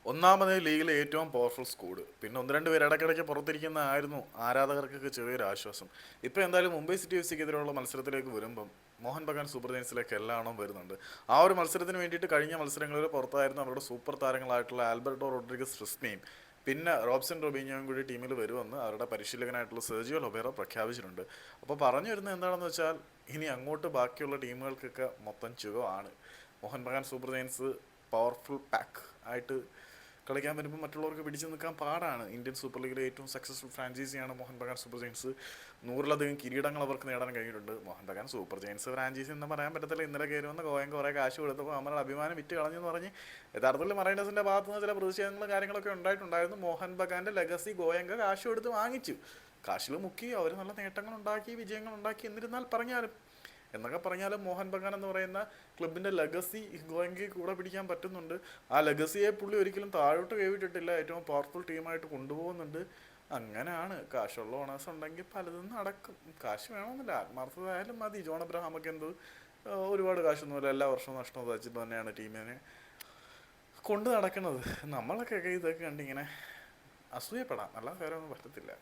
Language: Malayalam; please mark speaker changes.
Speaker 1: ഒന്നാമത് ലീഗിലെ ഏറ്റവും പവർഫുൾ സ്ക്വാഡ്. പിന്നെ ഒന്ന് രണ്ട് പേര് ഇടയ്ക്കിടയ്ക്ക് പുറത്തിരിക്കുന്ന ആയിരുന്നു ആരാധകർക്കൊക്കെ ചെറിയൊരു ആശ്വാസം. ഇപ്പോൾ എന്തായാലും മുംബൈ സിറ്റി എഫ് സിക്കെതിരെയുള്ള മത്സരത്തിലേക്ക് വരുമ്പം മോഹൻ ബഗാൻ സൂപ്പർ ജയൻസിലേക്ക് എല്ലാവരും വരുന്നുണ്ട്. ആ ഒരു മത്സരത്തിന് വേണ്ടിയിട്ട് കഴിഞ്ഞ മത്സരങ്ങളിൽ പുറത്തായിരുന്നു അവരുടെ സൂപ്പർ താരങ്ങളായിട്ടുള്ള ആൽബർട്ടോ റോഡ്രിഗസ് ഫ്രിസ്നെയും പിന്നെ റോബ്സൺ റൊബീഞ്ഞോയും കൂടി ടീമിൽ വരുമെന്ന് അവരുടെ പരിശീലകനായിട്ടുള്ള സെർജിയോ ലൊബേറോ പ്രഖ്യാപിച്ചിട്ടുണ്ട്. അപ്പോൾ പറഞ്ഞു വരുന്നത് എന്താണെന്ന് വെച്ചാൽ ഇനി അങ്ങോട്ട് ബാക്കിയുള്ള ടീമുകൾക്കൊക്കെ മൊത്തം ചുകമാണ്. Mohan Bagan super giants powerful pack ആയിട്ട് കളിക്കാൻ വരുമ്പോൾ മറ്റുള്ളവർക്ക് പിടിച്ചു നിൽക്കാൻ പാടാണ്. ഇന്ത്യൻ സൂപ്പർ ലീഗിലെ ഏറ്റവും സക്സസ്ഫുൾ ഫ്രാഞ്ചൈസിയാണ് മോഹൻ ബഗാൻ സൂപ്പർ ജയൻസ്. 100ലധികം കിരീടങ്ങൾ അവർക്ക് നേടാൻ കഴിഞ്ഞിട്ടുണ്ട്. Mohan Bagan super giants franchise എന്ന് പറയാൻ പറ്റത്തില്ല. ഇന്നലെ കയറുമെന്ന് ഗോയൻ കുറേ കാശ് കൊടുത്തപ്പോൾ നമ്മുടെ അഭിമാനം വിറ്റ് കളഞ്ഞെന്ന് പറഞ്ഞ് യഥാർത്ഥത്തിൽ മറൈനേഴ്സിൻ്റെ ഭാഗത്തു നിന്ന് ചില പ്രതിഷേധങ്ങളും കാര്യങ്ങളൊക്കെ ഉണ്ടായിട്ടുണ്ടായിരുന്നു. മോഹൻ ബഗാൻ്റെ ലെഗസി ഗോയങ്ക കാശ് കൊടുത്ത് വാങ്ങിച്ചു. കാശിൽ മുക്കി അവർ നല്ല നേട്ടങ്ങൾ ഉണ്ടാക്കി, വിജയങ്ങൾ ഉണ്ടാക്കി. എന്നിരുന്നാൽ പറഞ്ഞാലും എന്നൊക്കെ പറഞ്ഞാലും മോഹൻ ബഗാൻ എന്ന് പറയുന്ന ക്ലബിൻ്റെ ലെഗസി ഗോയങ്കി കൂടെ പിടിക്കാൻ പറ്റുന്നുണ്ട്. ആ ലെഗസിയെ പുള്ളി ഒരിക്കലും താഴോട്ട് കൈവിട്ടിട്ടില്ല. ഏറ്റവും പവർഫുൾ ടീമായിട്ട് കൊണ്ടുപോകുന്നുണ്ട്. അങ്ങനെയാണ്. കാശുള്ള ഓണേഴ്സ് ഉണ്ടെങ്കിൽ പലതും നടക്കും. കാശ് വേണമെന്നില്ല, ആത്മാർത്ഥതയായാലും മതി. ജോൺ അബ്രഹാമൊക്കെ എന്ത് ഒരുപാട് കാശൊന്നുമില്ല, എല്ലാ വർഷവും നഷ്ടം വച്ചിട്ട് തന്നെയാണ് ടീമിനെ കൊണ്ട് നടക്കുന്നത്. നമ്മളൊക്കെ ഇതൊക്കെ കണ്ടിങ്ങനെ അസൂയപ്പെടാം, അല്ലാതെ വേറെ ഒന്നും പറ്റത്തില്ല.